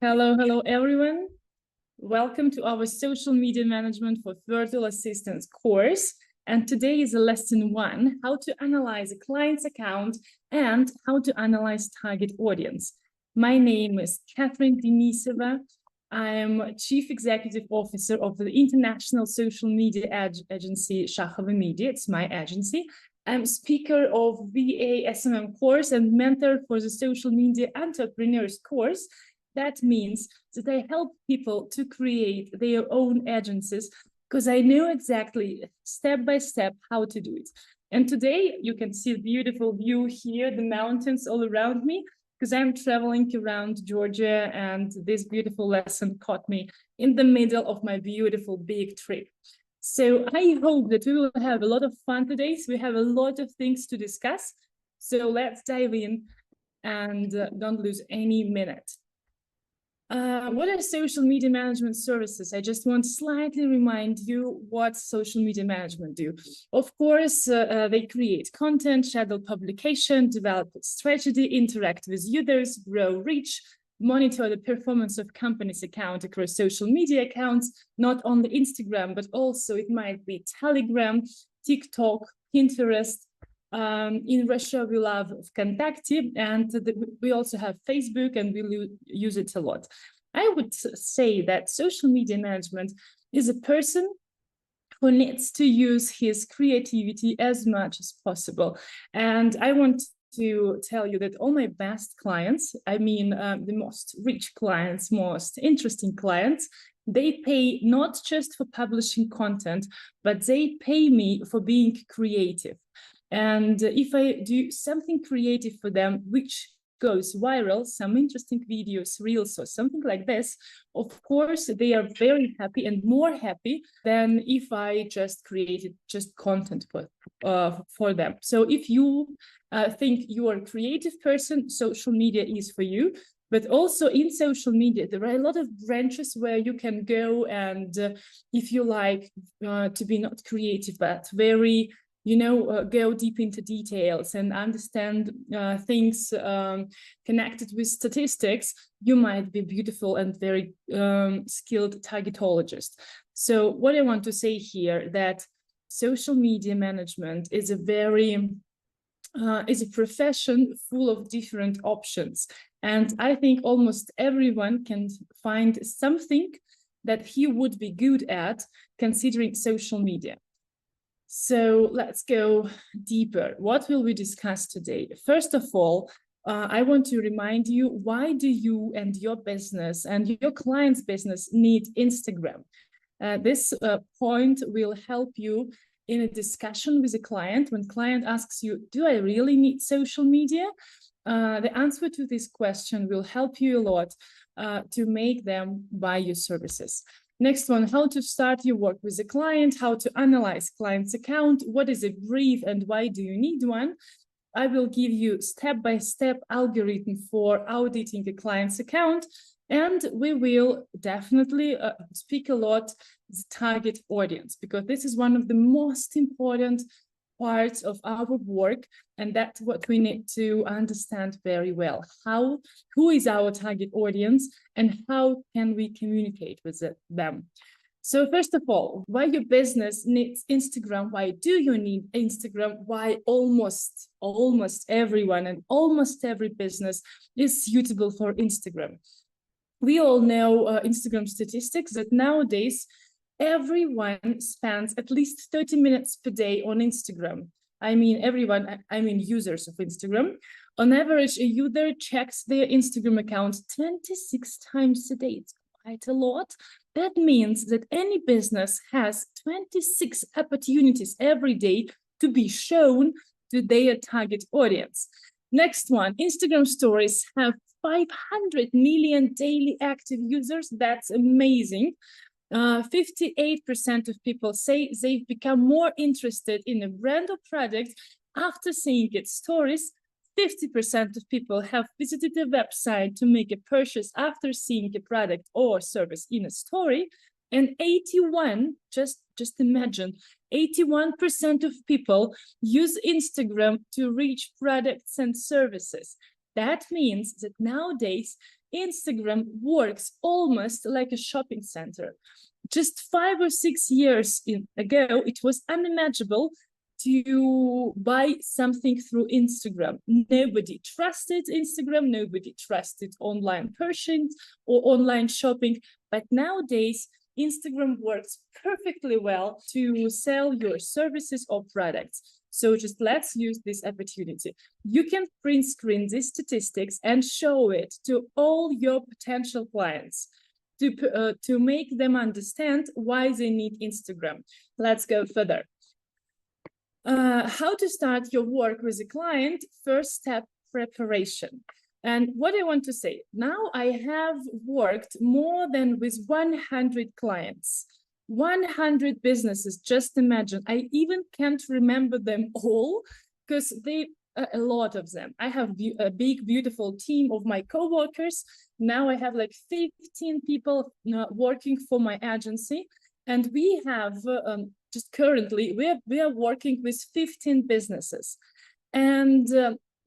Hello, everyone. Welcome to our Social Media Management for Virtual Assistants course. And today is lesson 1, how to analyze a client's account and how to analyze target audience. My name is Catherine Denisova. I am Chief Executive Officer of the International Social Media Agency, Shahova Media. It's my agency. I'm speaker of VA SMM course and mentor for the Social Media Entrepreneurs course. That means that I help people to create their own agencies because I know exactly step by step how to do it. And today you can see a beautiful view here, the mountains all around me, because I'm traveling around Georgia and this beautiful lesson caught me in the middle of my beautiful big trip. So I hope that we will have a lot of fun today. So we have a lot of things to discuss. So let's dive in and don't lose any minute. What are social media management services? I just want to slightly remind you what social media management do. Of course, they create content, schedule publication, develop strategy, interact with users, grow reach, monitor the performance of company's account across social media accounts, not only Instagram, but also it might be Telegram, TikTok, Pinterest. In Russia, we love Vkontakte, and we also have Facebook, and we use it a lot. I would say that social media management is a person who needs to use his creativity as much as possible. And I want to tell you that all my best clients, I mean, the most rich clients, most interesting clients, they pay not just for publishing content, but they pay me for being creative. And if I do something creative for them, which goes viral, some interesting videos, reels, or something like this, of course, they are very happy and more happy than if I just created just content for them. So if you think you are a creative person, social media is for you. But also in social media, there are a lot of branches where you can go and if you like to be not creative, but very go deep into details and understand things connected with statistics, you might be beautiful and very skilled targetologist. So what I want to say here that social media management is a profession full of different options. And I think almost everyone can find something that he would be good at considering social media. So let's go deeper. What will we discuss today? First of all, I want to remind you, why do you and your business and your client's business need Instagram? This point will help you in a discussion with a client. When client asks you, do I really need social media? The answer to this question will help you a lot to make them buy your services. Next one, how to start your work with a client, how to analyze client's account, what is a brief and why do you need one? I will give you step-by-step algorithm for auditing a client's account, and we will definitely speak a lot the target audience, because this is one of the most important parts of our work, and that's what we need to understand very well. Who is our target audience and how can we communicate with them? So first of all, why your business needs Instagram? Why do you need Instagram? Why almost everyone and almost every business is suitable for Instagram? We all know Instagram statistics that nowadays everyone spends at least 30 minutes per day on Instagram. I mean, users of Instagram. On average, a user checks their Instagram account 26 times a day. It's quite a lot. That means that any business has 26 opportunities every day to be shown to their target audience. Next one, Instagram stories have 500 million daily active users. That's amazing. 58% of people say they've become more interested in a brand or product after seeing its stories. 50% of people have visited a website to make a purchase after seeing a product or service in a story. And 81, just imagine, 81% of people use Instagram to reach products and services. That means that nowadays Instagram works almost like a shopping center. Just 5 or 6 years ago, it was unimaginable to buy something through Instagram. Nobody trusted Instagram, nobody trusted online purchasing or online shopping, but nowadays Instagram works perfectly well to sell your services or products. So just let's use this opportunity. You can print screen these statistics and show it to all your potential clients to make them understand why they need Instagram. Let's go further. How to start your work with a client? First step, preparation. And what I want to say, now I have worked more than with 100 clients, 100 businesses. Just imagine, I even can't remember them all because a lot of them. I have a big, beautiful team of my co-workers. Now I have like 15 people working for my agency. And we have just currently, we are working with 15 businesses. And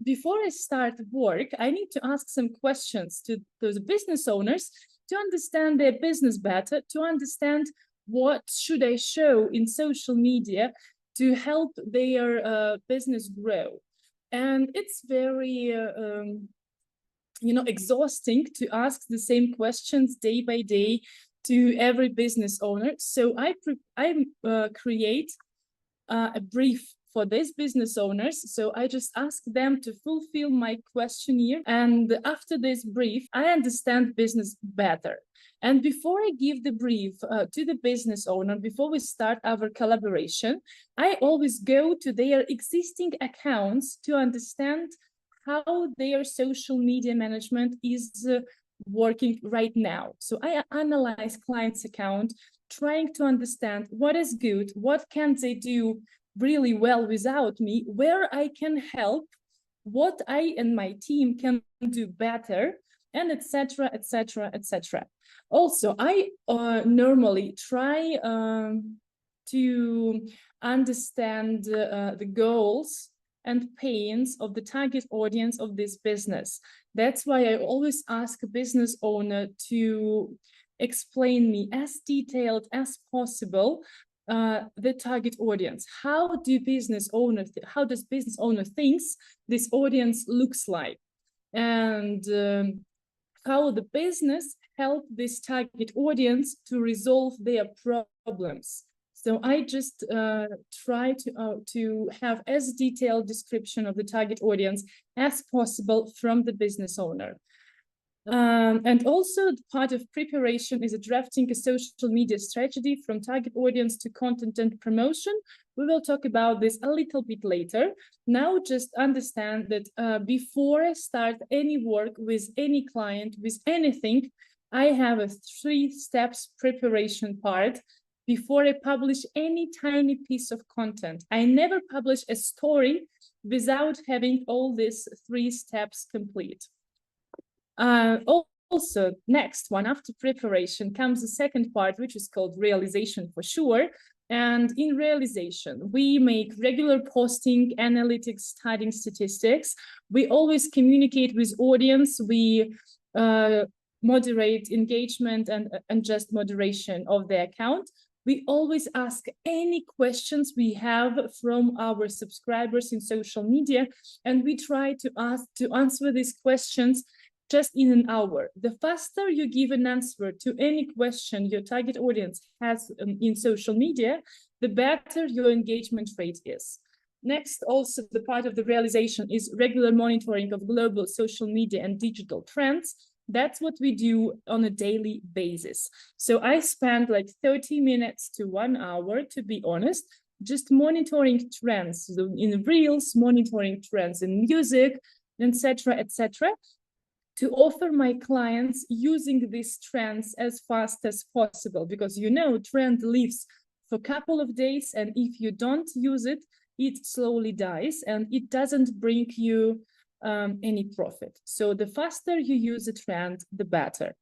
before I start work, I need to ask some questions to those business owners to understand their business better, to understand what should I show in social media to help their business grow. And it's very, exhausting to ask the same questions day by day to every business owner. So I create a brief for these business owners. So I just ask them to fulfill my questionnaire. And after this brief, I understand business better. And before I give the brief to the business owner, before we start our collaboration, I always go to their existing accounts to understand how their social media management is working right now. So I analyze client's account, trying to understand what is good, what can they do really well without me, where I can help, what I and my team can do better, and etc., etc., etc. Also, I normally try to understand the goals and pains of the target audience of this business. That's why I always ask a business owner to explain me as detailed as possible the target audience. How does business owner thinks this audience looks like, and how the business help this target audience to resolve their problems. So I just try to have as detailed description of the target audience as possible from the business owner. And also part of preparation is drafting a social media strategy from target audience to content and promotion. We will talk about this a little bit later. Now just understand that before I start any work with any client, with anything, I have a 3 steps preparation part. Before I publish any tiny piece of content, I never publish a story without having all these 3 steps complete. Also, next one, after preparation comes the second part, which is called realization for sure. And in realization, we make regular posting, analytics, studying statistics. We always communicate with audience. We moderate engagement and just moderation of the account. We always ask any questions we have from our subscribers in social media, and we try to answer these questions just in an hour. The faster you give an answer to any question your target audience has in social media, the better your engagement rate is. Next, also the part of the realization is regular monitoring of global social media and digital trends. That's what we do on a daily basis. So I spend like 30 minutes to 1 hour, to be honest, just monitoring trends in reels, monitoring trends in music, etc., etc., to offer my clients using these trends as fast as possible, because trend lives for a couple of days, and if you don't use it, it slowly dies and it doesn't bring you any profit. So the faster you use a trend, the better.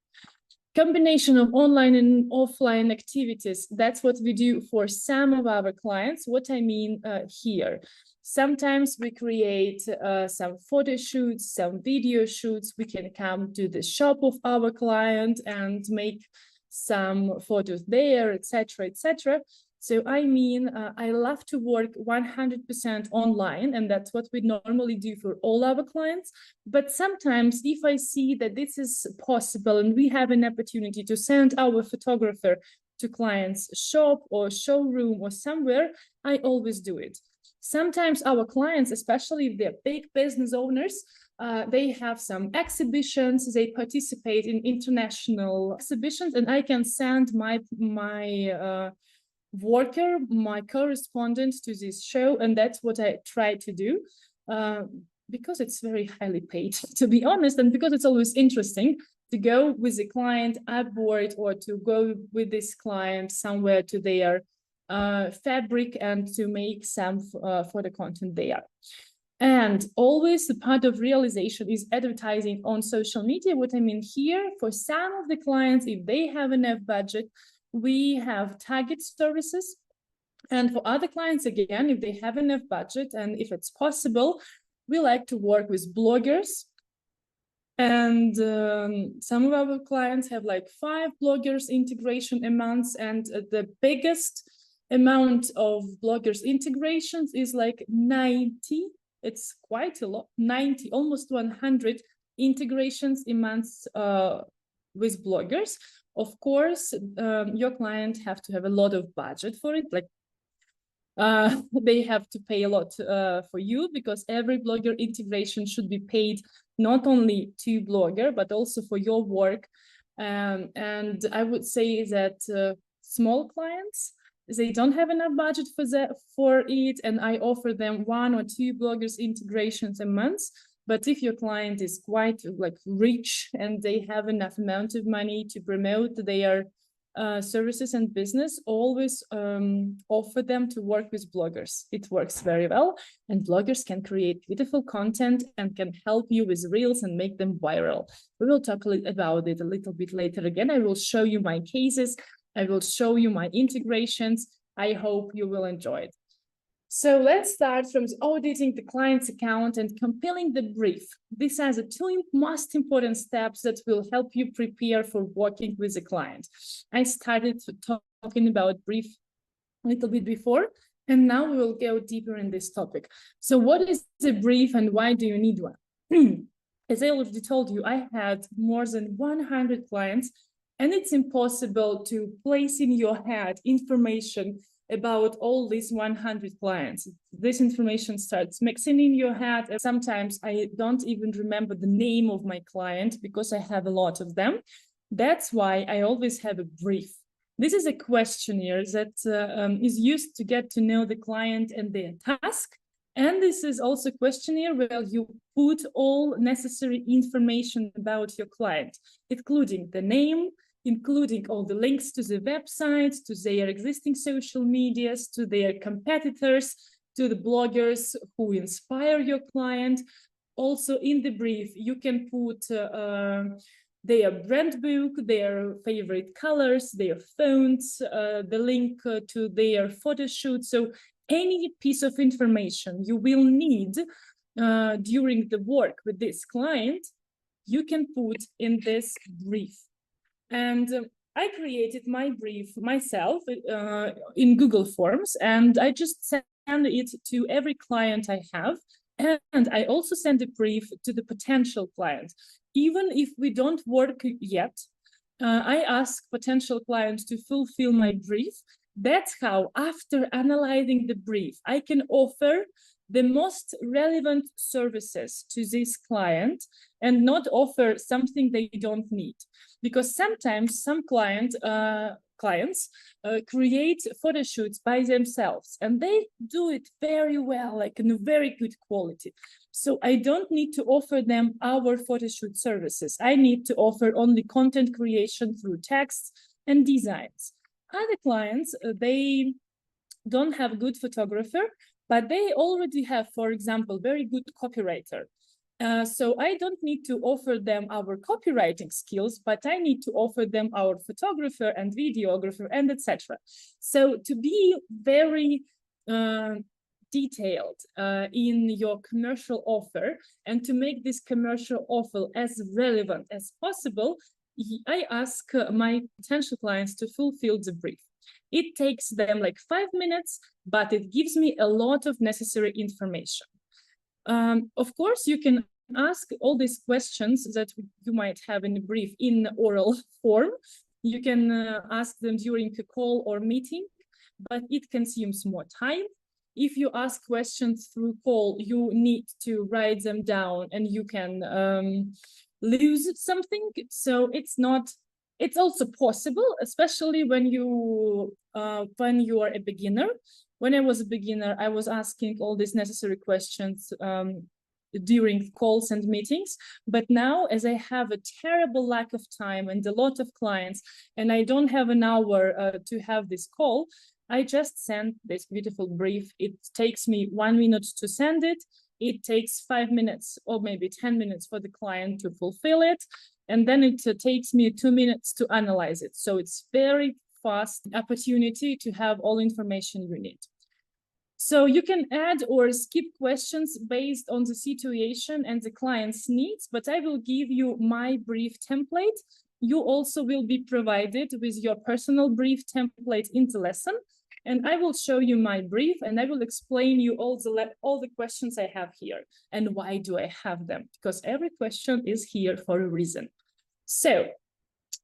Combination of online and offline activities, that's what we do for some of our clients. What I mean here, Sometimes we create some photo shoots, some video shoots. We can come to the shop of our client and make some photos there, etc., etc. So I mean, I love to work 100% online, and that's what we normally do for all our clients. But sometimes if I see that this is possible and we have an opportunity to send our photographer to client's shop or showroom or somewhere, I always do it. Sometimes our clients, especially if they're big business owners, they have some exhibitions, they participate in international exhibitions, and I can send my worker, my correspondent to this show, and that's what I try to do, because it's very highly paid, to be honest, and because it's always interesting to go with the client aboard or to go with this client somewhere to their fabric and to make some photo content there. And always the part of realization is advertising on social media. What I mean here, for some of the clients, if they have enough budget, we have target services. And for other clients, again, if they have enough budget and if it's possible, we like to work with bloggers. And some of our clients have like 5 bloggers integration a month, and the biggest amount of bloggers integrations is like 90. It's quite a lot, 90, almost 100 integrations a month with bloggers. Of course, your client have to have a lot of budget for it, like they have to pay a lot for you, because every blogger integration should be paid not only to blogger, but also for your work. And I would say that small clients, they don't have enough budget for it, and I offer them 1 or 2 bloggers integrations a month. But if your client is quite like rich and they have enough amount of money to promote their services and business, always offer them to work with bloggers. It works very well, and bloggers can create beautiful content and can help you with reels and make them viral. We will talk about it a little bit later. Again, I will show you my cases. I will show you my integrations. I hope you will enjoy it. So let's start from auditing the client's account and compiling the brief. These are the 2 most important steps that will help you prepare for working with a client. I started talking about brief a little bit before, and now we will go deeper in this topic. So what is a brief and why do you need one? As I already told you, I had more than 100 clients, and it's impossible to place in your head information about all these 100 clients. This information starts mixing in your head, and sometimes I don't even remember the name of my client because I have a lot of them. That's why I always have a brief. This is a questionnaire that is used to get to know the client and their task. And this is also a questionnaire where you put all necessary information about your client, including the name, including all the links to the websites, to their existing social medias, to their competitors, to the bloggers who inspire your client. Also in the brief, you can put their brand book, their favorite colors, their fonts, the link to their photo shoot. So any piece of information you will need during the work with this client, you can put in this brief. And I created my brief myself in Google Forms, and I just send it to every client I have. And I also send a brief to the potential client. Even if we don't work yet, I ask potential clients to fulfill my brief. That's how, after analyzing the brief, I can offer the most relevant services to this client and not offer something they don't need. Because sometimes some clients create photo shoots by themselves, and they do it very well, like in a very good quality. So I don't need to offer them our photo shoot services. I need to offer only content creation through texts and designs. Other clients, they don't have good photographer, but they already have, for example, very good copywriter. So I don't need to offer them our copywriting skills, but I need to offer them our photographer and videographer and etc. So to be very detailed in your commercial offer, and to make this commercial offer as relevant as possible, I ask my potential clients to fulfill the brief. It takes them like 5 minutes, but it gives me a lot of necessary information. Of course, you can ask all these questions that you might have in a brief in oral form. You can ask them during a call or meeting, but it consumes more time. If you ask questions through call, you need to write them down and you can lose something. So it's also possible, especially when you are a beginner. When I was a beginner, I was asking all these necessary questions during calls and meetings. But now, as I have a terrible lack of time and a lot of clients, and I don't have an hour to have this call, I just send this beautiful brief. It takes me 1 minute to send it. It takes 5 minutes or maybe 10 minutes for the client to fulfill it. And then it takes me 2 minutes to analyze it. So it's very fast opportunity to have all information you need. So you can add or skip questions based on the situation and the client's needs, but I will give you my brief template. You also will be provided with your personal brief template in the lesson. And I will show you my brief and I will explain you all the questions I have here. And why do I have them? Because every question is here for a reason. So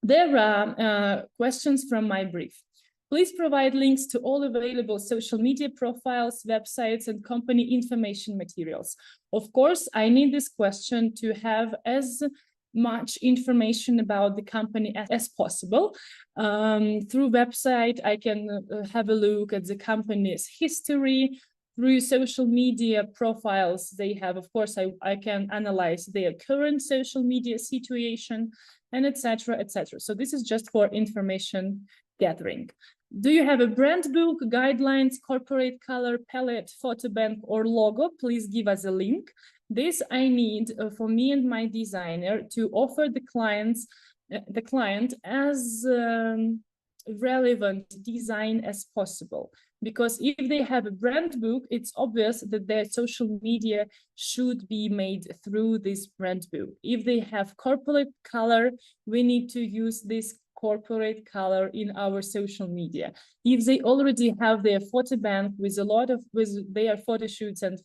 there are questions from my brief. Please provide links to all available social media profiles, websites, and company information materials. Of course, I need this question to have as much information about the company as possible. Through website, I can have a look at the company's history. Through social media profiles they have, of course, I can analyze their current social media situation, and etc., etc. So this is just for information gathering. Do you have a brand book, guidelines, corporate color palette, photo bank, or logo? Please give us a link. This I need for me and my designer to offer the client as relevant design as possible. Because if they have a brand book, it's obvious that their social media should be made through this brand book. If they have corporate color, we need to use this corporate color in our social media. If they already have their photo bank with their photo shoots and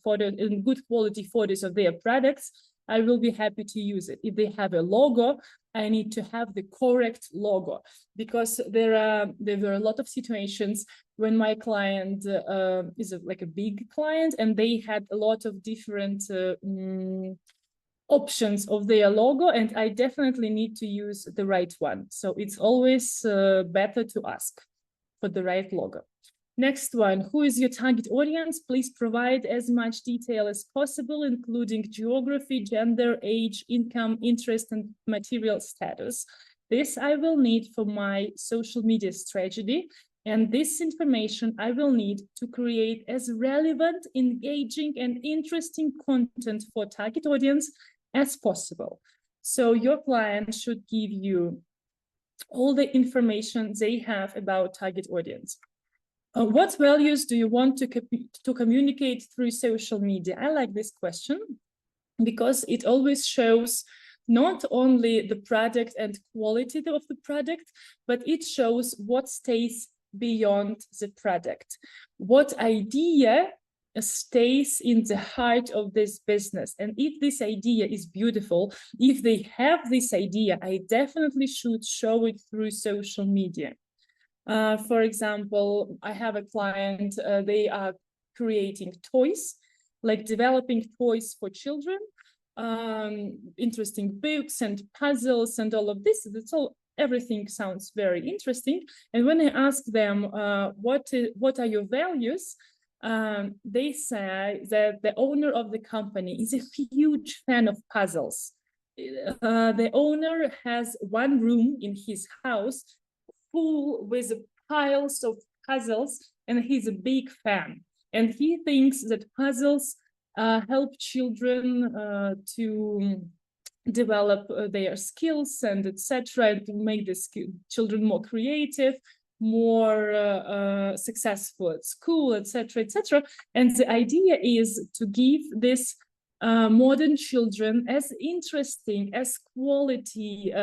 good quality photos of their products, I will be happy to use it. If they have a logo, I need to have the correct logo, because there were a lot of situations when my client is like a big client and they had a lot of different options of their logo, and I definitely need to use the right one. So it's always better to ask for the right logo. Next one, who is your target audience? Please provide as much detail as possible, including geography, gender, age, income, interest, and material status. This I will need for my social media strategy. And this information I will need to create as relevant, engaging, and interesting content for target audience as possible. So your client should give you all the information they have about target audience. What values do you want to communicate through social media? I like this question because it always shows not only the product and quality of the product, but it shows what stays beyond the product. What idea stays in the heart of this business. And if this idea is beautiful, if they have this idea, I definitely should show it through social media. For example, I have a client, they are creating toys, like developing toys for children, interesting books and puzzles and all of this. Everything sounds very interesting. And when I ask them, what are your values? They say that the owner of the company is a huge fan of puzzles. The owner has one room in his house full with piles of puzzles, and he's a big fan. And he thinks that puzzles help children to develop their skills and etc., to make the children more creative. more successful at school, etc., etc. And the idea is to give this modern children as interesting, as quality,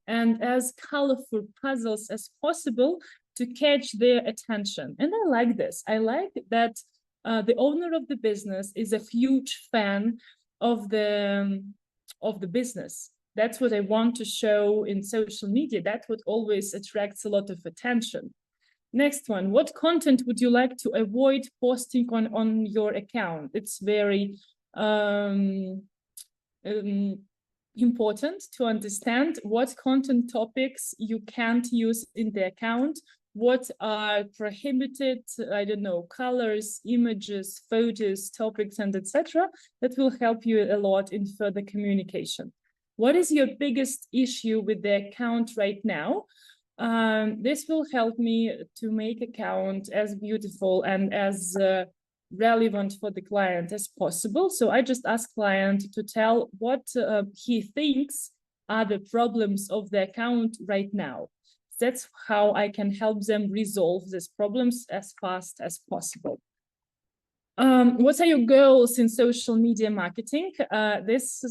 and as colorful puzzles as possible to catch their attention. And I like this. I like that the owner of the business is a huge fan of the business. That's what I want to show in social media. That's what always attracts a lot of attention. Next one, what content would you like to avoid posting on your account? It's very important to understand what content topics you can't use in the account, what are prohibited, I don't know, colors, images, photos, topics, and etc. That will help you a lot in further communication. What is your biggest issue with the account right now? This will help me to make account as beautiful and as relevant for the client as possible. So I just ask client to tell what he thinks are the problems of the account right now. That's how I can help them resolve these problems as fast as possible. What are your goals in social media marketing? This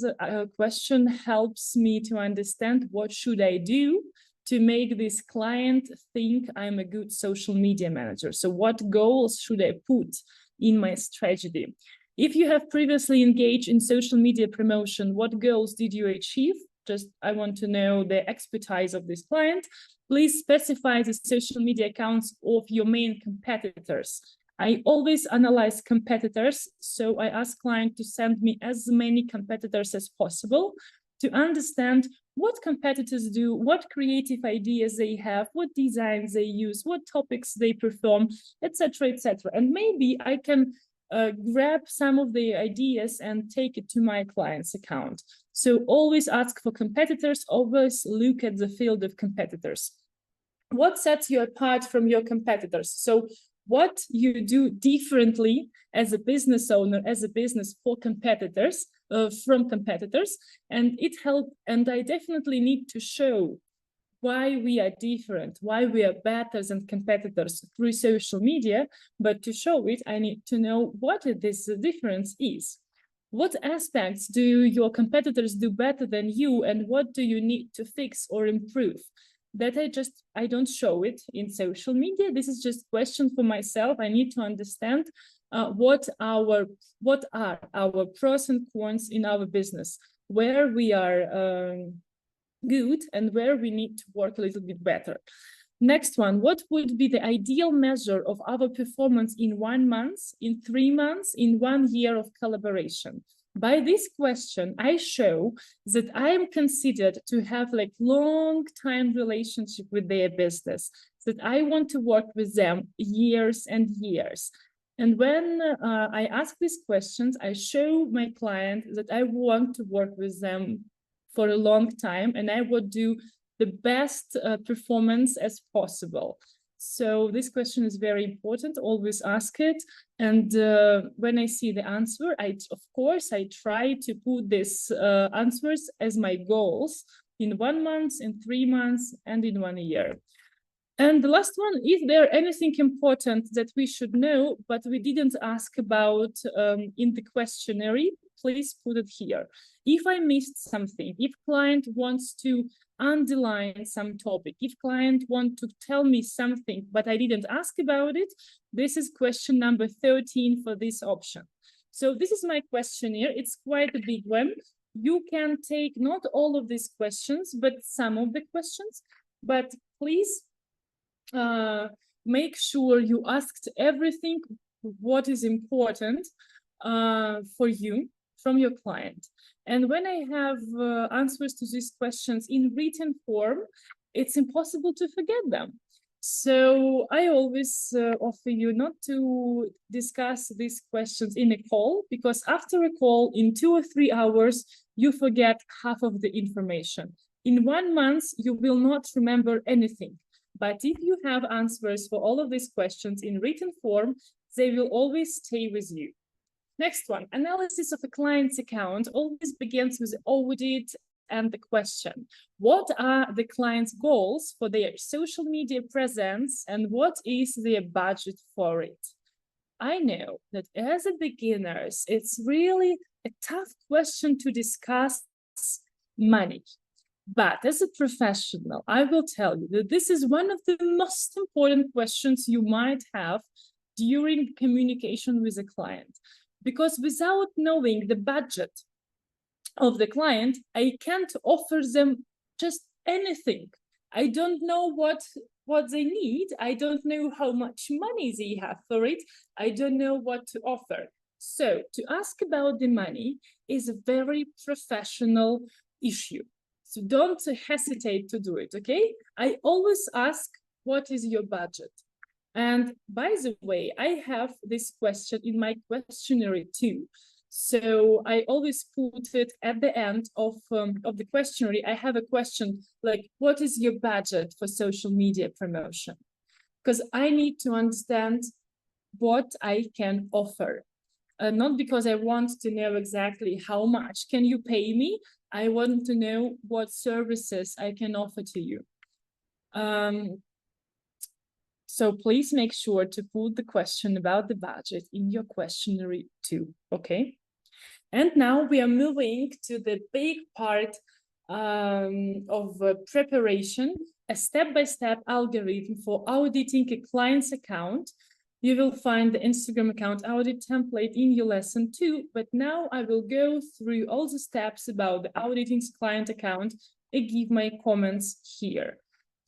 question helps me to understand what should I do to make this client think I'm a good social media manager. So what goals should I put in my strategy? If you have previously engaged in social media promotion, what goals did you achieve? Just, I want to know the expertise of this client. Please specify the social media accounts of your main competitors. I always analyze competitors, so I ask client to send me as many competitors as possible to understand what competitors do, what creative ideas they have, what designs they use, what topics they perform, etc., etc. And maybe I can grab some of the ideas and take it to my client's account. So always ask for competitors, always look at the field of competitors. What sets you apart from your competitors? So what you do differently as a business owner, as a business for competitors, from competitors, and it helps. And I definitely need to show why we are different, why we are better than competitors through social media. But to show it, I need to know what this difference is. What aspects do your competitors do better than you, and what do you need to fix or improve? That I don't show it in social media. This is just a question for myself. I need to understand what are our pros and cons in our business, where we are good and where we need to work a little bit better. Next one, what would be the ideal measure of our performance in 1 month, in 3 months, in 1 year of collaboration? By this question, I show that I am considered to have like long time relationship with their business, that I want to work with them years and years. And when I ask these questions, I show my client that I want to work with them for a long time, and I would do the best performance as possible. So this question is very important, always ask it. And when I see the answer, of course, I try to put these answers as my goals in 1 month, in 3 months, and in 1 year. And the last one, is there anything important that we should know, but we didn't ask about in the questionnaire? Please put it here. If I missed something, if client wants to underline some topic, if client wants to tell me something, but I didn't ask about it, this is question number 13 for this option. So this is my questionnaire. It's quite a big one. You can take not all of these questions, but some of the questions, but please make sure you asked everything what is important for you from your client. And when I have answers to these questions in written form, it's impossible to forget them. So I always offer you not to discuss these questions in a call, because after a call in 2 or 3 hours, you forget half of the information. In 1 month, you will not remember anything. But if you have answers for all of these questions in written form, they will always stay with you. Next one, analysis of a client's account always begins with audit and the question. What are the client's goals for their social media presence and what is their budget for it? I know that as a beginners, it's really a tough question to discuss money. But as a professional, I will tell you that this is one of the most important questions you might have during communication with a client. Because without knowing the budget of the client, I can't offer them just anything. I don't know what they need. I don't know how much money they have for it. I don't know what to offer. So to ask about the money is a very professional issue. So don't hesitate to do it, okay? I always ask, what is your budget? And by the way, I have this question in my questionnaire too. So I always put it at the end of the questionnaire. I have a question like, what is your budget for social media promotion? Because I need to understand what I can offer. Not because I want to know exactly how much can you pay me. I want to know what services I can offer to you. So please make sure to put the question about the budget in your questionnaire too, okay? And now we are moving to the big part of preparation, a step-by-step algorithm for auditing a client's account. You will find the Instagram account audit template in your lesson 2, but now I will go through all the steps about the auditing client account and give my comments here.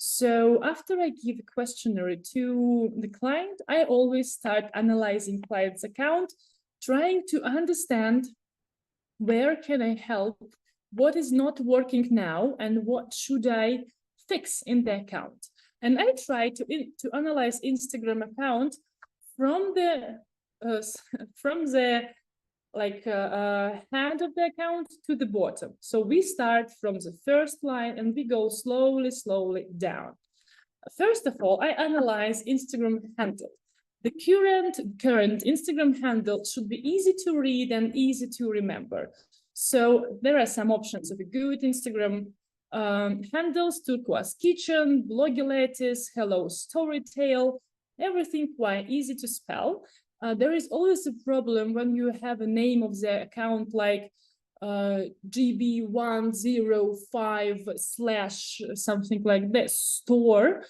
So after I give a questionnaire to the client, I always start analyzing client's account, trying to understand where can I help, what is not working now, and what should I fix in the account. And I try to analyze Instagram account from the head of the account to the bottom. So we start from the first line and we go slowly down. First of all, I analyze Instagram handle. The current Instagram handle should be easy to read and easy to remember. So there are some options of a good Instagram handles: Turquoise Kitchen, Blogiletis, Hello Storytale, everything quite easy to spell. There is always a problem when you have a name of the account like GB105/ something like this, store.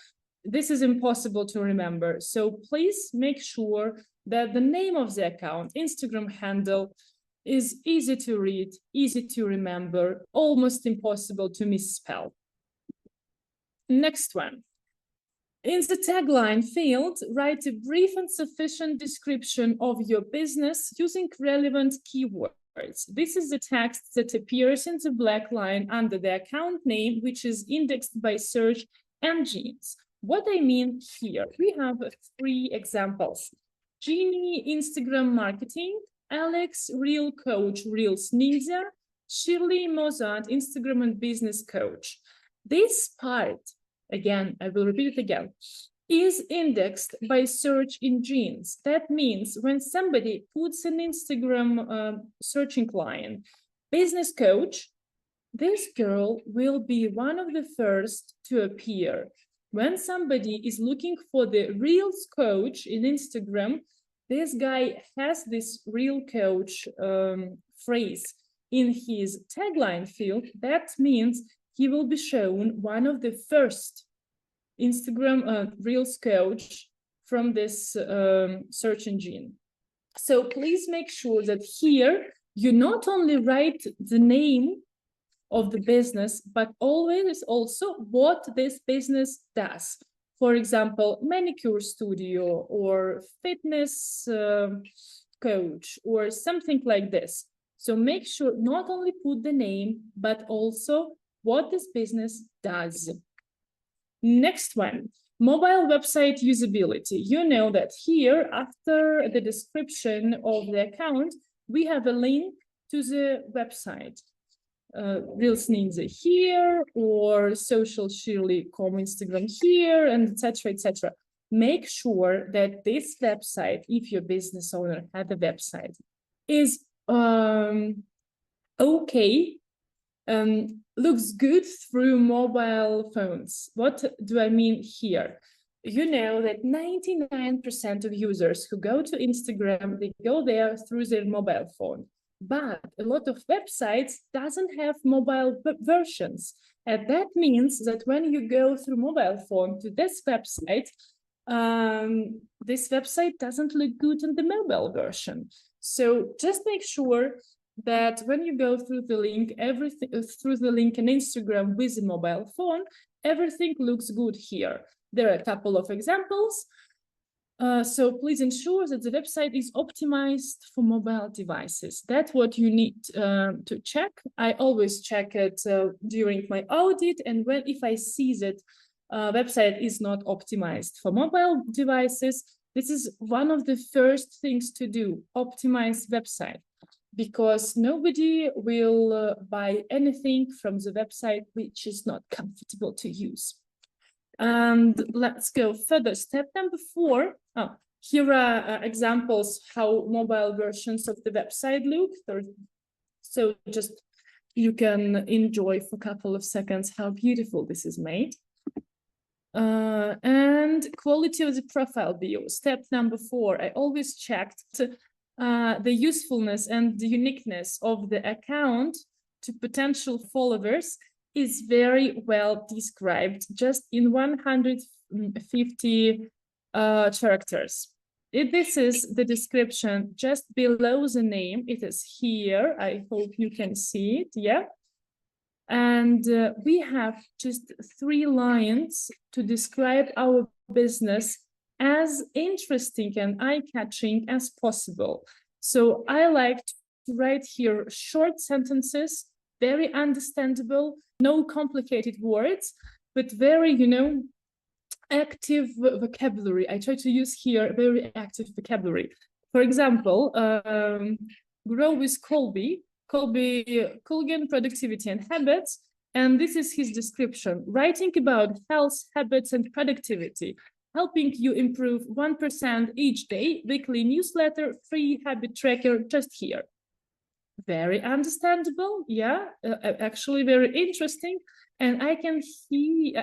This is impossible to remember. So please make sure that the name of the account, Instagram handle, is easy to read, easy to remember, almost impossible to misspell. Next one. In the tagline field, write a brief and sufficient description of your business using relevant keywords. This is the text that appears in the black line under the account name, which is indexed by search engines. What I mean here, we have 3 examples. Jeannie, Instagram marketing; Alex, Real Coach, Reels Ninja; Shirley, Mozart, Instagram and business coach. This part, again, I will repeat it again, is indexed by search engines. That means when somebody puts an Instagram searching line, business coach, this girl will be one of the first to appear. When somebody is looking for the Reels coach in Instagram, this guy has this Real coach phrase in his tagline field. That means he will be shown one of the first Instagram Reels coach from this search engine. So please make sure that here you not only write the name of the business, but always also what this business does. For example, manicure studio or fitness coach or something like this. So make sure not only put the name, but also what this business does. Next one, mobile website usability. You know that here, after the description of the account, we have a link to the website. Reels Ninja here, or Social Shirley.com Instagram here, and etc. etc. Make sure that this website, if your business owner had a website, is okay, looks good through mobile phones. What do I mean here? You know that 99% of users who go to Instagram, they go there through their mobile phone. But a lot of websites doesn't have mobile versions. And that means that when you go through mobile phone to this website doesn't look good on the mobile version. So just make sure that when you go through the link, through the link in Instagram with a mobile phone, everything looks good here. There are a couple of examples. So please ensure that the website is optimized for mobile devices. That's what you need to check. I always check it during my audit, and if I see that website is not optimized for mobile devices, this is one of the first things to do, optimize website, because nobody will buy anything from the website which is not comfortable to use. And let's go further. Step number 4. Here are examples how mobile versions of the website look. So just you can enjoy for a couple of seconds how beautiful this is made. And quality of the profile bio. Step number 4. I always checked the usefulness and the uniqueness of the account to potential followers is very well described, just in 150 characters. This is the description just below the name. It is here. I hope you can see it. Yeah. And we have just 3 lines to describe our business as interesting and eye-catching as possible. So I like to write here short sentences, very understandable, no complicated words, but very, active vocabulary. I try to use here very active vocabulary. For example, grow with Colby, Colgan, productivity and habits. And this is his description, writing about health, habits, and productivity, helping you improve 1% each day, weekly newsletter, free habit tracker, just here. Very understandable, yeah, actually very interesting. And I can see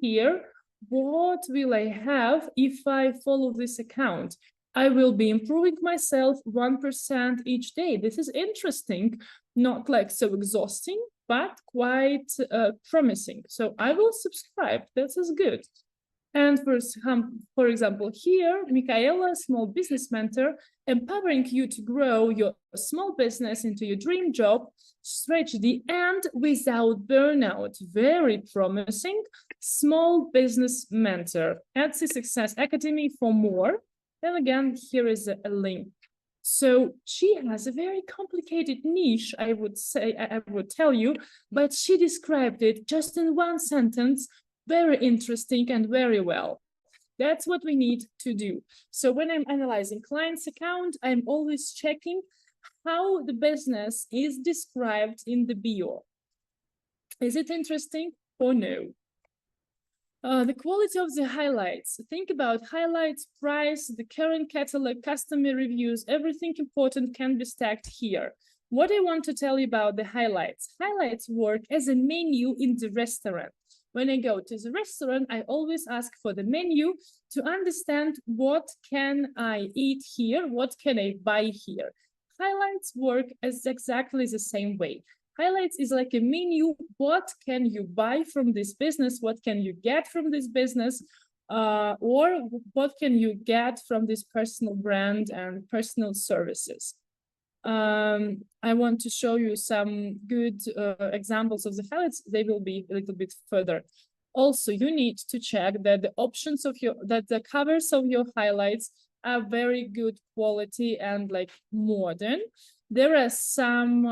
here, what will I have if I follow this account? I will be improving myself 1% each day. This is interesting, not like so exhausting, but quite promising. So I will subscribe. This is good. And for example, here, Michaela, small business mentor, empowering you to grow your small business into your dream job strategy and without burnout. Very promising. Small business mentor. Etsy Success Academy for more. And again, here is a link. So she has a very complicated niche, I would say, I would tell you, but she described it just in 1 sentence. Very interesting and very well. That's what we need to do. So when I'm analyzing client's account, I'm always checking how the business is described in the bio. Is it interesting or no? The quality of the highlights. Think about highlights, price, the current catalog, customer reviews, everything important can be stacked here. What I want to tell you about the highlights. Highlights work as a menu in the restaurant. When I go to the restaurant, I always ask for the menu to understand what can I eat here, what can I buy here. Highlights work as exactly the same way. Highlights is like a menu. What can you buy from this business? What can you get from this business? Or what can you get from this personal brand and personal services? I want to show you some good examples of the highlights. They will be a little bit further. Also, you need to check that the options of the covers of your highlights are very good quality and like modern. There are some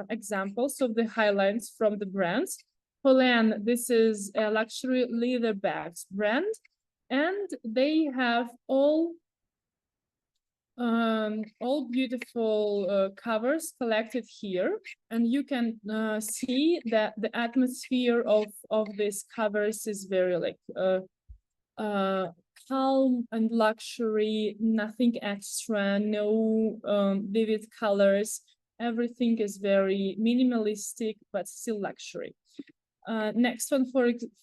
examples of the highlights from the brands. Polan, this is a luxury leather bags brand, and they have all beautiful covers collected here, and you can see that the atmosphere of these covers is very like calm and luxury, nothing extra, no vivid colors, everything is very minimalistic, but still luxury. Next one,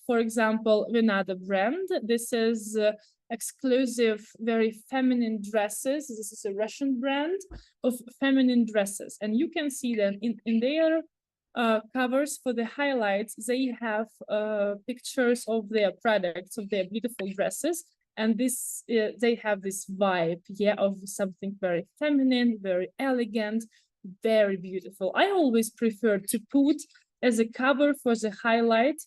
for example, another brand. This is exclusive, very feminine dresses. This is a Russian brand of feminine dresses. And you can see that in their covers for the highlights, they have pictures of their products, of their beautiful dresses. And this they have this vibe, yeah, of something very feminine, very elegant, very beautiful. I always prefer to put as a cover for the highlight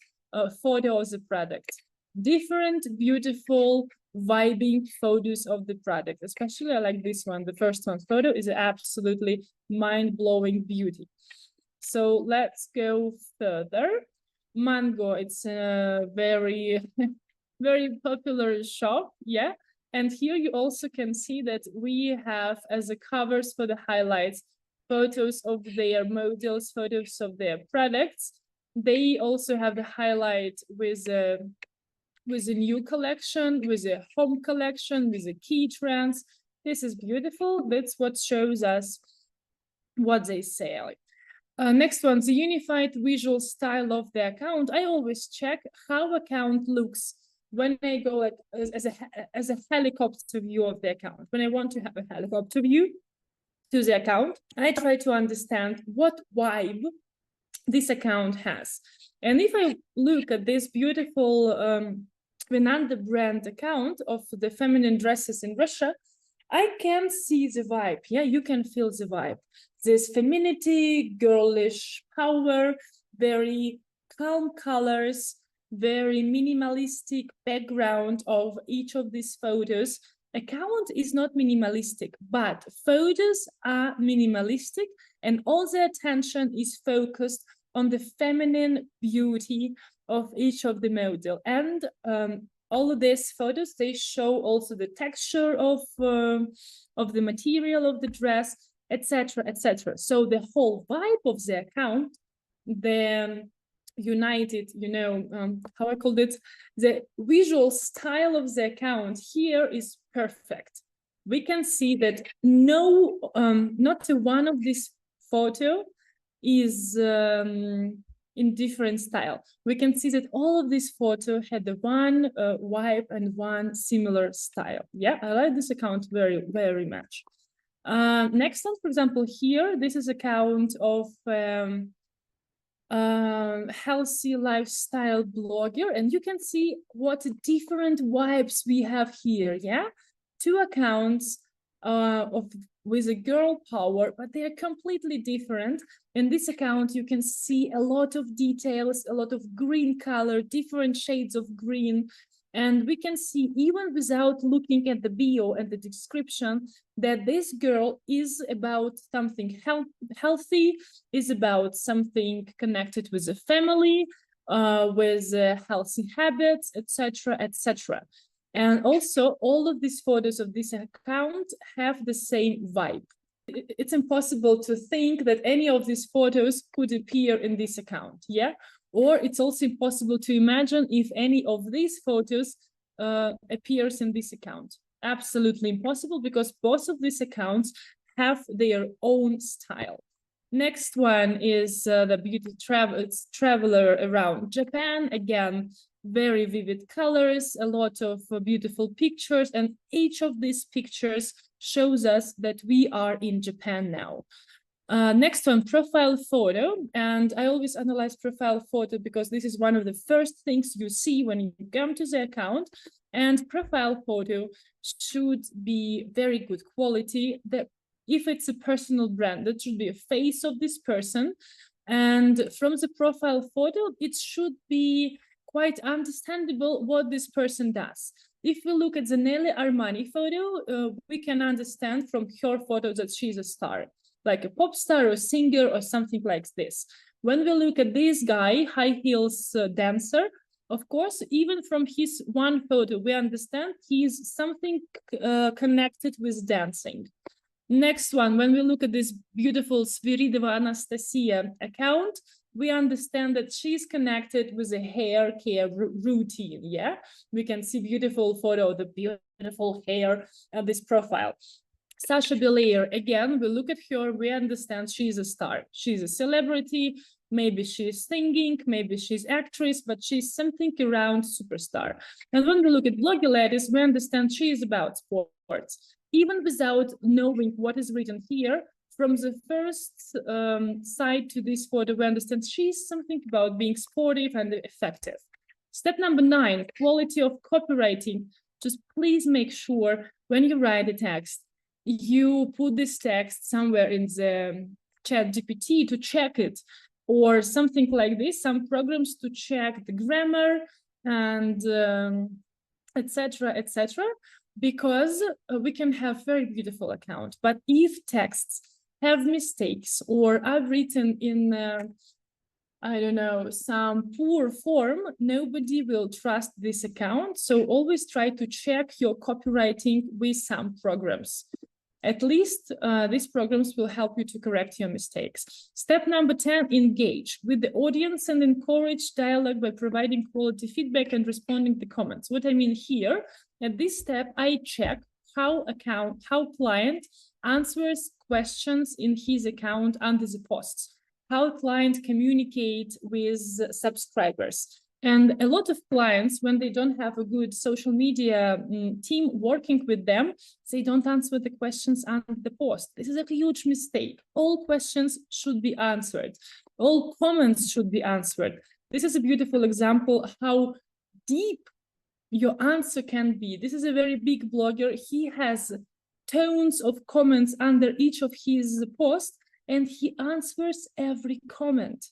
photo of the product. Different, beautiful, vibing photos of the product. Especially I like this one. The first one photo is absolutely mind-blowing beauty. So let's go further. Mango, it's a very, very popular shop, yeah. And here you also can see that we have as a covers for the highlights, photos of their models, photos of their products. They also have the highlight with a new collection, with a home collection, with a key trends. This is beautiful. That's what shows us what they sell. Next one, the unified visual style of the account. I always check how account looks when I go like as a helicopter view of the account. When I want to have a helicopter view to the account, I try to understand what vibe this account has. And if I look at this beautiful Venanda brand account of the feminine dresses in Russia, I can see the vibe. Yeah, you can feel the vibe. This femininity, girlish power, very calm colors, very minimalistic background of each of these photos. Account is not minimalistic, but photos are minimalistic, and all the attention is focused on the feminine beauty of each of the model. And all of these photos, they show also the texture of the material of the dress, etc., etc. So the whole vibe of the account, the united, you know, how I called it, the visual style of the account here is perfect. We can see that no, not one of this photo is in different style. We can see that all of this photo had the one vibe and one similar style. Yeah, I like this account very, very much. Next one, for example, here, this is account of healthy lifestyle blogger, and you can see what different vibes we have here. Yeah, two accounts with a girl power, but they are completely different. In this account, you can see a lot of details, a lot of green color, different shades of green. And we can see, even without looking at the bio and the description, that this girl is about something healthy, is about something connected with a family, with healthy habits, etc., etc. And also, all of these photos of this account have the same vibe. It's impossible to think that any of these photos could appear in this account, yeah? Or it's also impossible to imagine if any of these photos appears in this account. Absolutely impossible, because both of these accounts have their own style. Next one is the beauty traveler around Japan. Again, very vivid colors, a lot of beautiful pictures, and each of these pictures shows us that we are in Japan now. Next one, profile photo. And I always analyze profile photo because this is one of the first things you see when you come to the account. And profile photo should be very good quality. That if it's a personal brand, that should be a face of this person. And from the profile photo, it should be quite understandable what this person does. If we look at the Nelly Armani photo, we can understand from her photo that she's a star, like a pop star or singer or something like this. When we look at this guy, high heels dancer, of course, even from his one photo, we understand he's something connected with dancing. Next one, when we look at this beautiful Sviridova Anastasia account, we understand that she's connected with a hair care routine, yeah? We can see beautiful photo of the beautiful hair of this profile. Sasha Belair, again, we look at her, we understand she's a star. She's a celebrity, maybe she's singing, maybe she's actress, but she's something around superstar. And when we look at Blogilatis, we understand she is about sports. Even without knowing what is written here, from the first side to this photo, we understand she's something about being sportive and effective. Step number 9, quality of copywriting. Just please make sure when you write a text, you put this text somewhere in the chat GPT to check it, or something like this, some programs to check the grammar and etc., etc., because we can have very beautiful account. But if texts have mistakes or are written in I don't know, some poor form, nobody will trust this account. So always try to check your copywriting with some programs. At least these programs will help you to correct your mistakes. Step number 10, engage with the audience and encourage dialogue by providing quality feedback and responding to comments. What I mean here, at this step, I check how client answers questions in his account under the posts, how client communicate with subscribers. And a lot of clients, when they don't have a good social media team working with them, they don't answer the questions under the post. This is a huge mistake. All questions should be answered. All comments should be answered. This is a beautiful example how deep your answer can be. This is a very big blogger. He has tons of comments under each of his posts, and he answers every comment.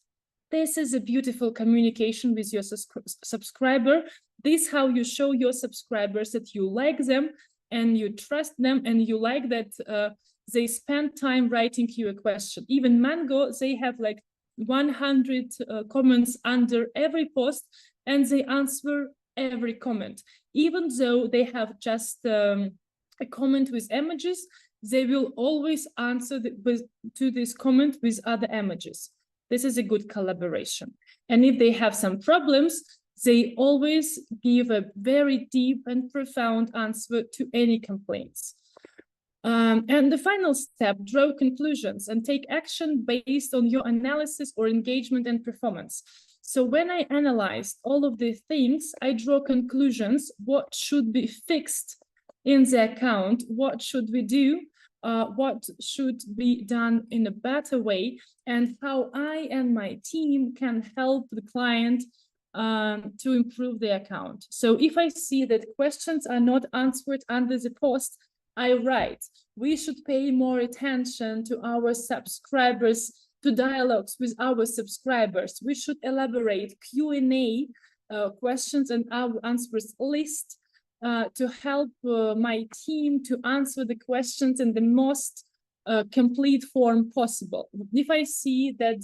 This is a beautiful communication with your subscriber. This is how you show your subscribers that you like them and you trust them and you like that they spend time writing you a question. Even Mango, they have like 100 comments under every post and they answer every comment. Even though they have just a comment with images, they will always answer to this comment with other images. This is a good collaboration. And if they have some problems, they always give a very deep and profound answer to any complaints. And the final step, draw conclusions and take action based on your analysis or engagement and performance. So when I analyzed all of the things, I draw conclusions, what should be fixed in the account, what should we do, what should be done in a better way, and how I and my team can help the client to improve the account. So if I see that questions are not answered under the post, I write, we should pay more attention to our subscribers, to dialogues with our subscribers. We should elaborate Q&A questions and our answers list to help my team to answer the questions in the most complete form possible. If I see that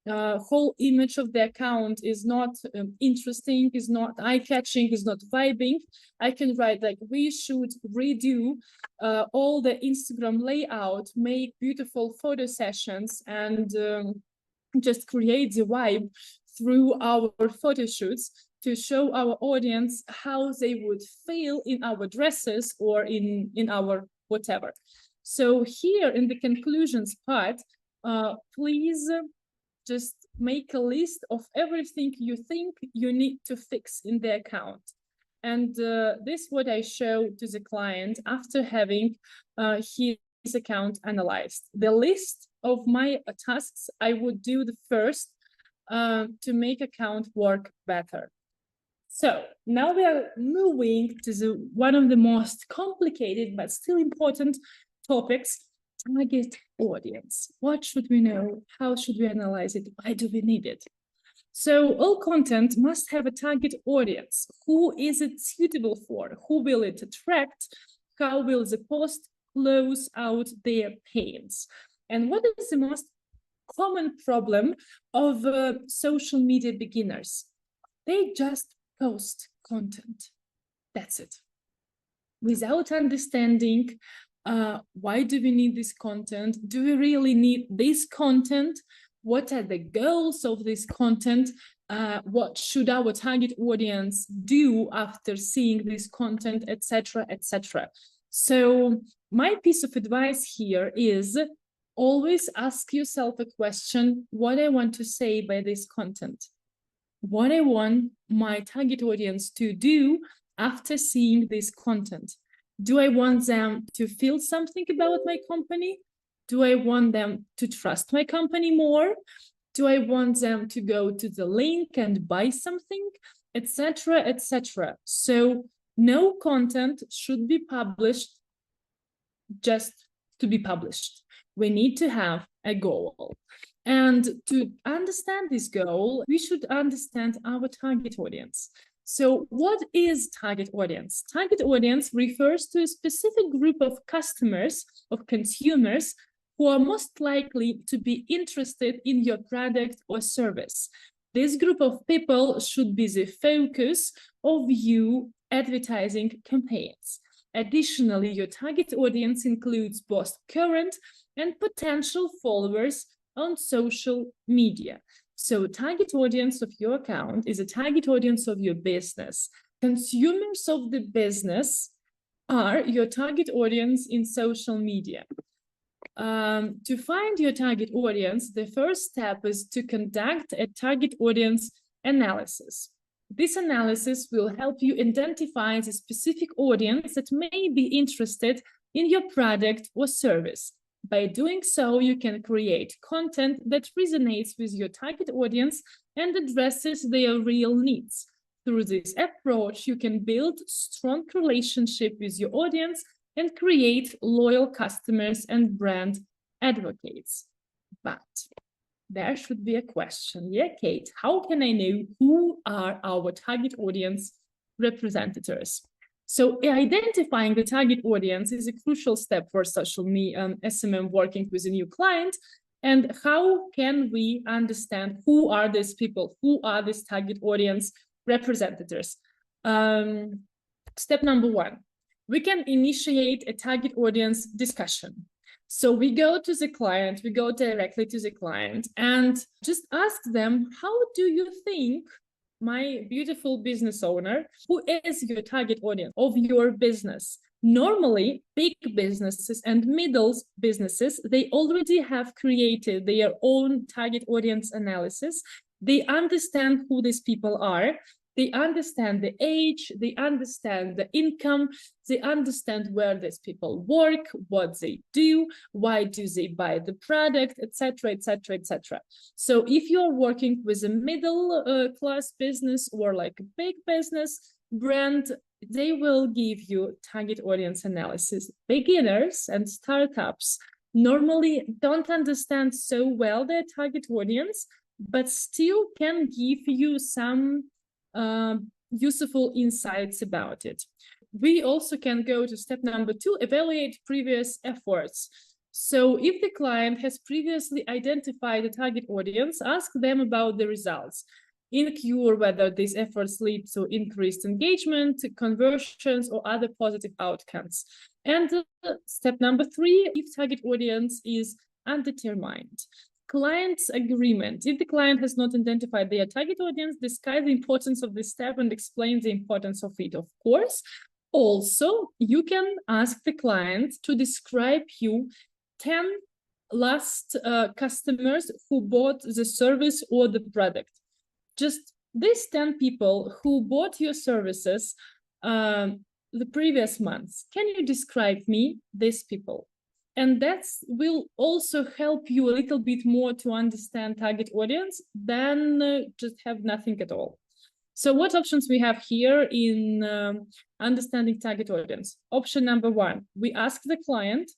the whole image of the account is not interesting, is not eye-catching, is not vibing, I can write like, we should redo all the Instagram layout, make beautiful photo sessions, and just create the vibe through our photo shoots to show our audience how they would feel in our dresses or in our whatever. So here in the conclusions part, please just make a list of everything you think you need to fix in the account. And this is what I show to the client after having his account analyzed. The list of my tasks I would do the first to make account work better. So now we are moving to one of the most complicated but still important topics, target audience. What should we know? How should we analyze it? Why do we need it? So all content must have a target audience. Who is it suitable for? Who will it attract? How will the post close out their pains? And what is the most common problem of social media beginners? They just post content. That's it. Without understanding why do we need this content? Do we really need this content? What are the goals of this content? What should our target audience do after seeing this content, etc., etc.? So my piece of advice here is always ask yourself a question: what I want to say by this content? What I want my target audience to do after seeing this content? Do I want them to feel something about my company? Do I want them to trust my company more? Do I want them to go to the link and buy something, etc., etc.? So no content should be published just to be published. We need to have a goal. And to understand this goal, we should understand our target audience. So what is target audience? Target audience refers to a specific group of customers, of consumers, who are most likely to be interested in your product or service. This group of people should be the focus of your advertising campaigns. Additionally, your target audience includes both current and potential followers on social media. So target audience of your account is a target audience of your business. Consumers of the business are your target audience in social media. To find your target audience, the first step is to conduct a target audience analysis. This analysis will help you identify the specific audience that may be interested in your product or service. By doing so, you can create content that resonates with your target audience and addresses their real needs. Through this approach, you can build a strong relationship with your audience and create loyal customers and brand advocates. But there should be a question. Yeah, Kate, how can I know who are our target audience representatives? So identifying the target audience is a crucial step for social media SMM working with a new client. And how can we understand who are these people? Who are these target audience representatives? Step number one, we can initiate a target audience discussion. So we go to the client, we go directly to the client and just ask them, how do you think, my beautiful business owner, who is your target audience of your business? Normally, big businesses and middle businesses, they already have created their own target audience analysis. They understand who these people are. They understand the age, they understand the income, they understand where these people work, what they do, why do they buy the product, etc., etc., etc. So if you're working with a middle class business or like a big business brand, they will give you target audience analysis. Beginners and startups normally don't understand so well their target audience, but still can give you some useful insights about it. We also can go to step number 2, evaluate previous efforts. So if the client has previously identified a target audience, ask them about the results. Inquire whether these efforts lead to increased engagement, conversions, or other positive outcomes. And step number 3, if target audience is undetermined. Client's agreement. If the client has not identified their target audience, discuss the importance of this step and explain the importance of it, of course. Also, you can ask the client to describe you 10 last customers who bought the service or the product. Just these 10 people who bought your services the previous months. Can you describe me these people? And that will also help you a little bit more to understand target audience than just have nothing at all. So what options we have here in understanding target audience? Option number 1, we ask the client.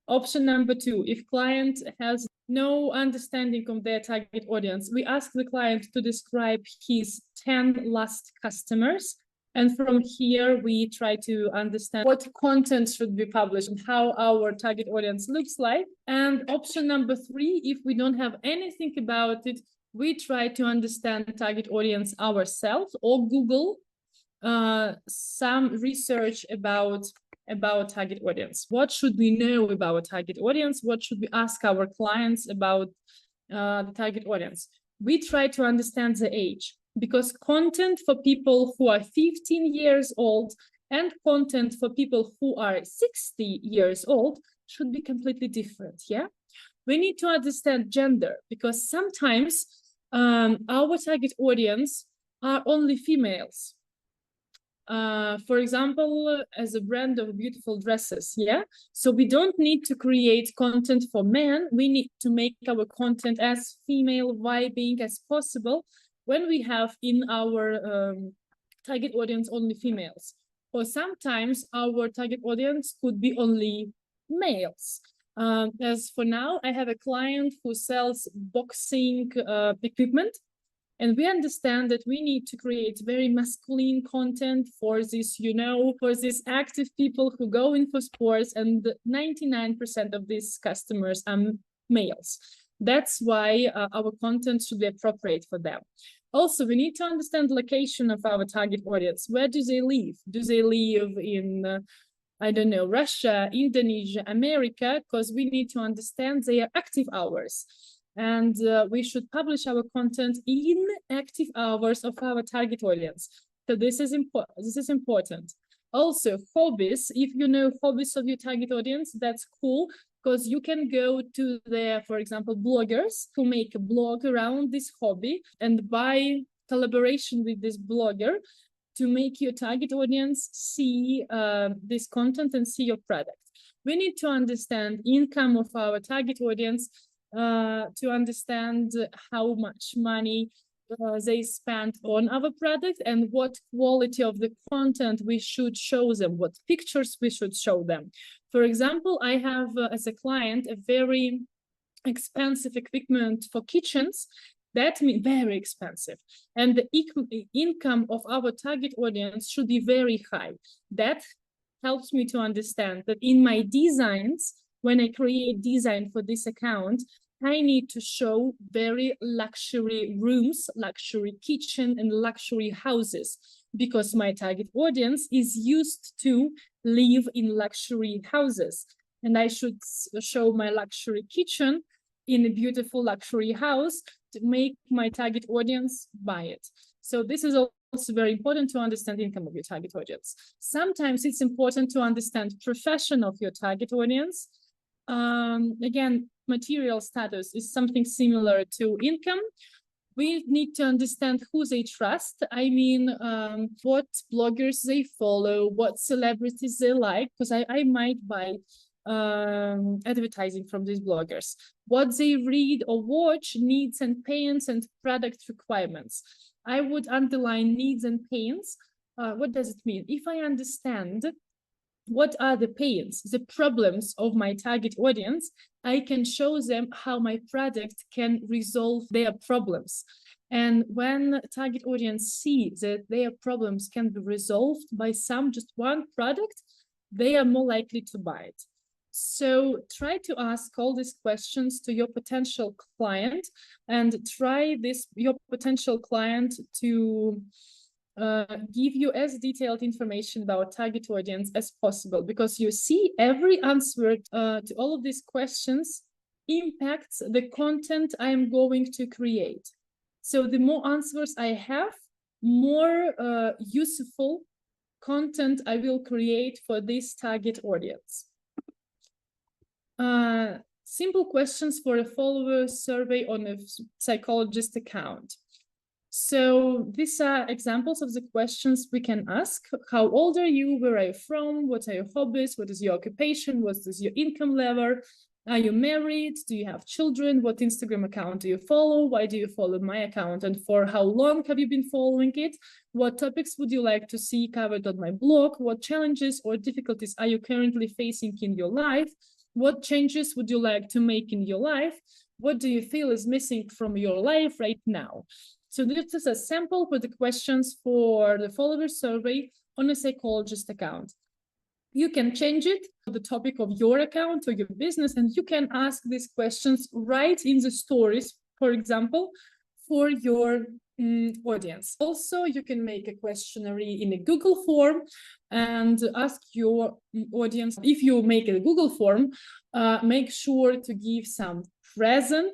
Option number 2, if client has no understanding of their target audience, we ask the client to describe his 10 last customers. And from here, we try to understand what content should be published and how our target audience looks like. And option number 3, if we don't have anything about it, we try to understand target audience ourselves or Google some research about target audience. What should we know about target audience? What should we ask our clients about the target audience? We try to understand the age, because content for people who are 15 years old and content for people who are 60 years old should be completely different, yeah? We need to understand gender, because sometimes our target audience are only females. For example, as a brand of beautiful dresses, yeah? So we don't need to create content for men. We need to make our content as female vibing as possible when we have in our target audience only females. Or sometimes our target audience could be only males. As for now, I have a client who sells boxing equipment. And we understand that we need to create very masculine content for this, you know, for these active people who go in for sports, and 99% of these customers are males. That's why our content should be appropriate for them. Also, we need to understand the location of our target audience. Where do they live? Do they live in I don't know, Russia, Indonesia, America? Because we need to understand their active hours. And we should publish our content in active hours of our target audience. So this is important. This is important. Also, hobbies. If you know hobbies of your target audience, that's cool, because you can go to their, for example, bloggers who make a blog around this hobby, and by collaboration with this blogger, to make your target audience see this content and see your product. We need to understand income of our target audience, to understand how much money they spend on our product and what quality of the content we should show them, what pictures we should show them. For example, I have as a client a very expensive equipment for kitchens. That means very expensive. And the income of our target audience should be very high. That helps me to understand that in my designs, when I create design for this account, I need to show very luxury rooms, luxury kitchen, and luxury houses, because my target audience is used to live in luxury houses. And I should show my luxury kitchen in a beautiful luxury house to make my target audience buy it. So this is also very important to understand income of your target audience. Sometimes it's important to understand profession of your target audience. Again, material status is something similar to income. We need to understand who they trust. I mean, what bloggers they follow, what celebrities they like, because I might buy advertising from these bloggers. What they read or watch, needs and pains and product requirements. I would underline needs and pains. What does it mean? If I understand what are the pains, the problems of my target audience, I can show them how my product can resolve their problems. And when target audience see that their problems can be resolved by just one product, they are more likely to buy it. So try to ask all these questions to your potential client, and try your potential client to give you as detailed information about target audience as possible, because you see every answer to all of these questions impacts the content I'm going to create. So the more answers I have, more useful content I will create for this target audience. Simple questions for a follower survey on a psychologist account. So these are examples of the questions we can ask. How old are you? Where are you from? What are your hobbies? What is your occupation? What is your income level? Are you married? Do you have children? What Instagram account do you follow? Why do you follow my account? And for how long have you been following it? What topics would you like to see covered on my blog? What challenges or difficulties are you currently facing in your life? What changes would you like to make in your life? What do you feel is missing from your life right now? So this is a sample for the questions for the follower survey on a psychologist account. You can change it to the topic of your account or your business, and you can ask these questions right in the stories, for example, for your audience. Also, you can make a questionnaire in a Google form and ask your audience. If you make a Google form, make sure to give some present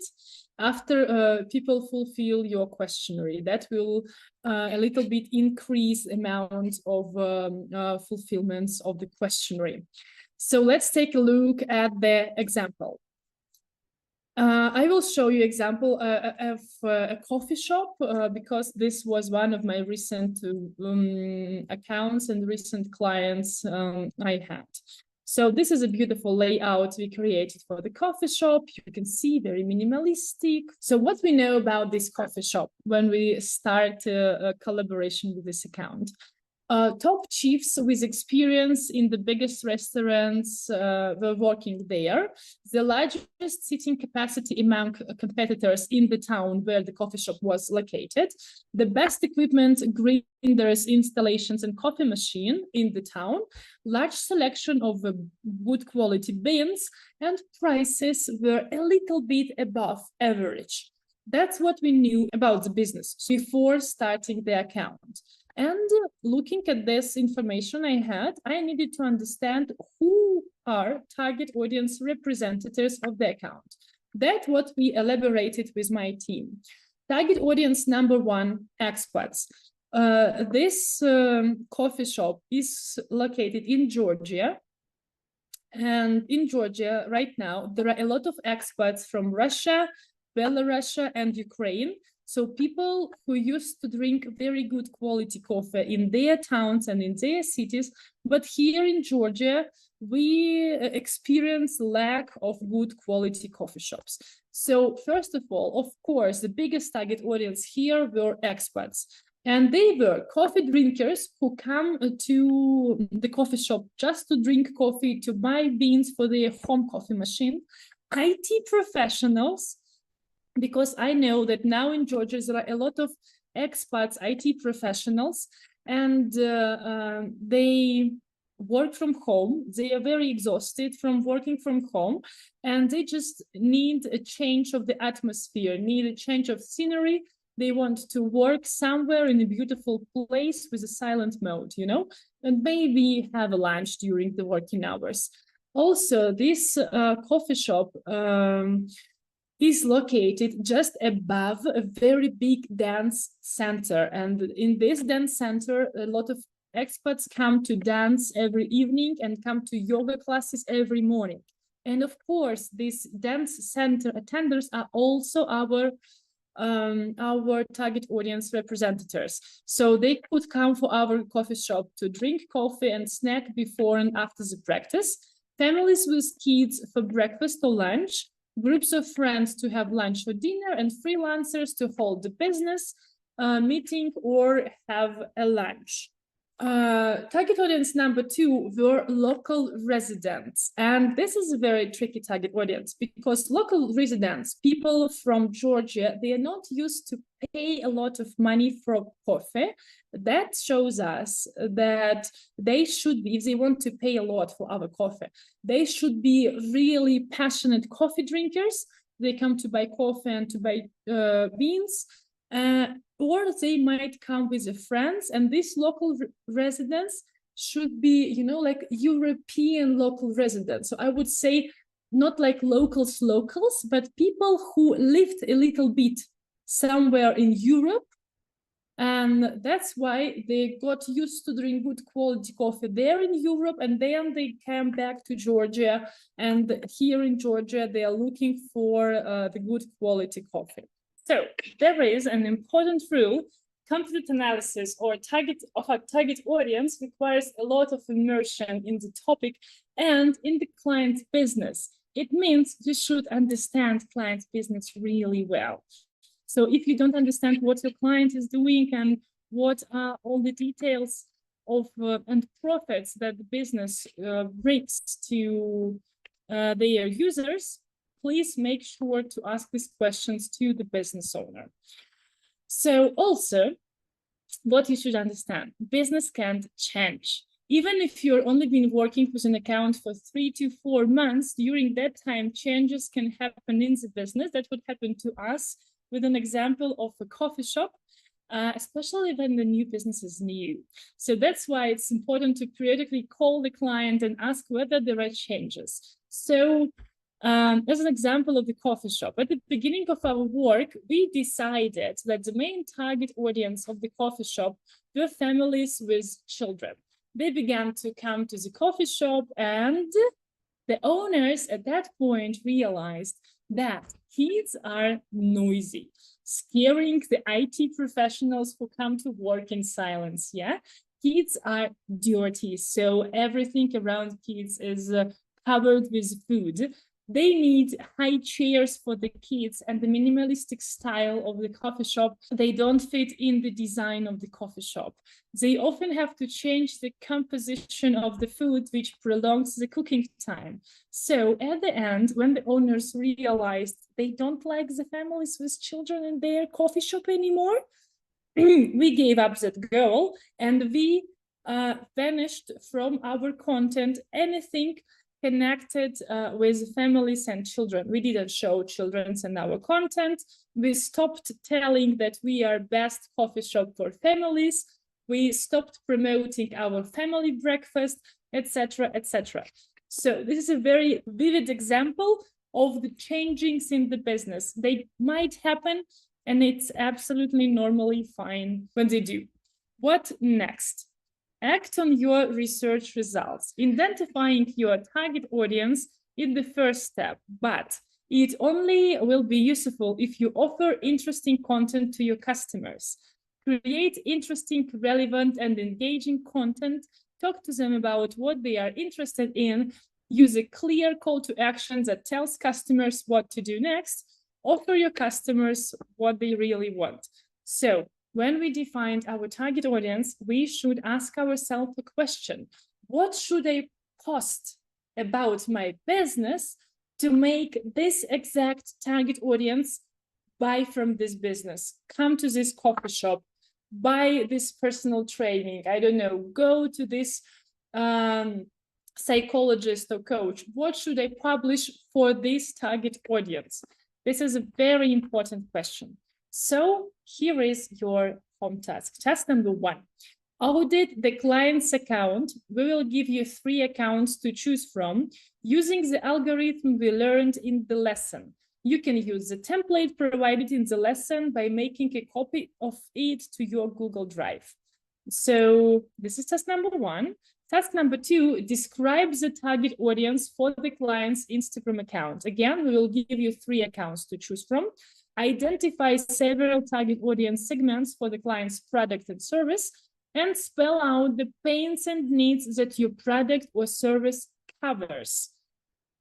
after people fulfill your questionnaire. That will a little bit increase amount of fulfillments of the questionnaire. So let's take a look at the example. I will show you example of a coffee shop because this was one of my recent accounts and recent clients I had. So this is a beautiful layout we created for the coffee shop. You can see very minimalistic. So what we know about this coffee shop when we start a collaboration with this account? Top chiefs with experience in the biggest restaurants were working there. The largest seating capacity among competitors in the town where the coffee shop was located. The best equipment, grinders, installations, and coffee machine in the town. Large selection of good quality beans, and prices were a little bit above average. That's what we knew about the business before starting the account. And looking at this information I had, I needed to understand who are target audience representatives of the account. That's what we elaborated with my team. Target audience number one, expats. This coffee shop is located in Georgia. And in Georgia right now, there are a lot of expats from Russia, Belarus, and Ukraine. So people who used to drink very good quality coffee in their towns and in their cities, but here in Georgia, we experience lack of good quality coffee shops. So first of all, of course, the biggest target audience here were expats. And they were coffee drinkers who come to the coffee shop just to drink coffee, to buy beans for their home coffee machine, IT professionals, because I know that now in Georgia there are a lot of expats, IT professionals, and they work from home. They are very exhausted from working from home, and they just need a change of the atmosphere, need a change of scenery. They want to work somewhere in a beautiful place with a silent mode, you know, and maybe have a lunch during the working hours. Also, this coffee shop is located just above a very big dance center. And in this dance center, a lot of expats come to dance every evening and come to yoga classes every morning. And of course, these dance center attenders are also our target audience representatives. So they could come for our coffee shop to drink coffee and snack before and after the practice, families with kids for breakfast or lunch, groups of friends to have lunch or dinner, and freelancers to hold the business meeting or have a lunch. Target audience number two were local residents. And this is a very tricky target audience because local residents, people from Georgia, they are not used to pay a lot of money for coffee. That shows us that they should be, if they want to pay a lot for our coffee, they should be really passionate coffee drinkers. They come to buy coffee and to buy beans. Or they might come with their friends, and these local residents should be, you know, like European local residents. So I would say not like locals, but people who lived a little bit somewhere in Europe. And that's why they got used to drink good quality coffee there in Europe, and then they came back to Georgia. And here in Georgia, they are looking for the good quality coffee. So there is an important rule. Content analysis or target audience requires a lot of immersion in the topic and in the client's business. It means you should understand client's business really well. So if you don't understand what your client is doing and what are all the details of and profits that the business brings to their users, please make sure to ask these questions to the business owner. So also, what you should understand, business can't change. Even if you're only been working with an account for 3 to 4 months, during that time, changes can happen in the business. That would happen to us with an example of a coffee shop, especially when the new business is new. So that's why it's important to periodically call the client and ask whether there are changes. So As an example of the coffee shop, at the beginning of our work, we decided that the main target audience of the coffee shop were families with children. They began to come to the coffee shop, and the owners at that point realized that kids are noisy, scaring the IT professionals who come to work in silence. Yeah, kids are dirty, so everything around kids is covered with food. They need high chairs for the kids and the minimalistic style of the coffee shop. They don't fit in the design of the coffee shop. They often have to change the composition of the food, which prolongs the cooking time. So at the end, when the owners realized they don't like the families with children in their coffee shop anymore, we gave up that goal and we vanished from our content anything connected with families and children. We didn't show children in our content. We stopped telling that we are best coffee shop for families. We stopped promoting our family breakfast, etc., etc. So this is a very vivid example of the changings in the business. They might happen, and it's absolutely normally fine when they do. What next? Act on your research results. Identifying your target audience is the first step, but it only will be useful if you offer interesting content to your customers. Create interesting, relevant, and engaging content. Talk to them about what they are interested in. Use a clear call to action that tells customers what to do next. Offer your customers what they really want. So when we defined our target audience, we should ask ourselves a question: what should I post about my business to make this exact target audience buy from this business, come to this coffee shop, buy this personal training, I don't know, go to this psychologist or coach? What should I publish for this target audience? This is a very important question. So here is your home task. Task number 1. Audit the client's account. We will give you 3 accounts to choose from using the algorithm we learned in the lesson. You can use the template provided in the lesson by making a copy of it to your Google Drive. So this is task number 1. Task number 2, describe the target audience for the client's Instagram account. Again, we will give you 3 accounts to choose from. Identify several target audience segments for the client's product and service, and spell out the pains and needs that your product or service covers.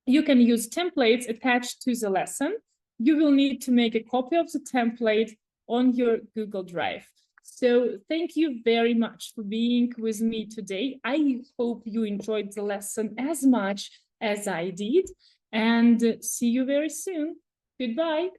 You can use templates attached to the lesson. You will need to make a copy of the template on your Google Drive. So thank you very much for being with me today. I hope you enjoyed the lesson as much as I did, and see you very soon. Goodbye.